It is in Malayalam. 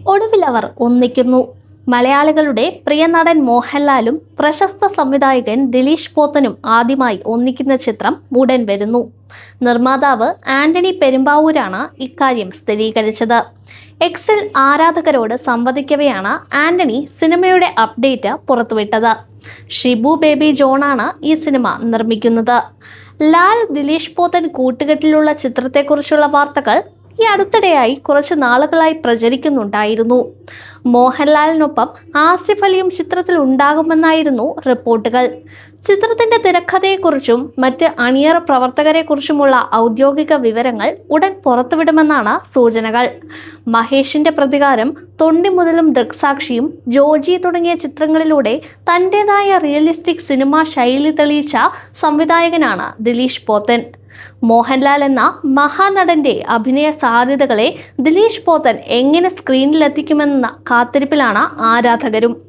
ഒടുവിൽ അവർ ഒന്നിക്കുന്നു. മലയാളികളുടെ പ്രിയ നടൻ മോഹൻലാലും പ്രശസ്ത സംവിധായകൻ ദിലീഷ് പോത്തനും ആദ്യമായി ഒന്നിക്കുന്ന ചിത്രം ഉടൻ വരുന്നു. നിർമ്മാതാവ് ആന്റണി പെരുമ്പാവൂരാണ് ഇക്കാര്യം സ്ഥിരീകരിച്ചത്. എക്സിൽ ആരാധകരോട് സംവദിക്കവെയാണ് ആന്റണി സിനിമയുടെ അപ്ഡേറ്റ് പുറത്തുവിട്ടത്. ഷിബു ബേബി ജോണാണ് ഈ സിനിമ നിർമ്മിക്കുന്നത്. ലാൽ ദിലീഷ് പോത്തൻ കൂട്ടുകെട്ടിലുള്ള ചിത്രത്തെക്കുറിച്ചുള്ള വാർത്തകൾ ഈ അടുത്തിടെയായി കുറച്ച് നാളുകളായി പ്രചരിക്കുന്നുണ്ടായിരുന്നു. മോഹൻലാലിനൊപ്പം ആസിഫ് അലിയും ചിത്രത്തിൽ ഉണ്ടാകുമെന്നായിരുന്നു റിപ്പോർട്ടുകൾ. ചിത്രത്തിന്റെ തിരക്കഥയെക്കുറിച്ചും മറ്റ് അണിയറ പ്രവർത്തകരെക്കുറിച്ചുമുള്ള ഔദ്യോഗിക വിവരങ്ങൾ ഉടൻ പുറത്തുവിടുമെന്നാണ് സൂചനകൾ. മഹേഷിന്റെ പ്രതികാരം, തൊണ്ടിമുതലും ദൃക്സാക്ഷിയും, ജോജി തുടങ്ങിയ ചിത്രങ്ങളിലൂടെ തന്റേതായ റിയലിസ്റ്റിക് സിനിമാ ശൈലി തെളിയിച്ച സംവിധായകനാണ് ദിലീഷ് പോത്തൻ. മോഹൻലാൽ എന്ന മഹാനടന്റെ അഭിനയ സാധ്യതകളെ ദിലീഷ് പോത്തൻ എങ്ങനെ സ്ക്രീനിലെത്തിക്കുമെന്ന കാത്തിരിപ്പിലാണ് ആരാധകരും.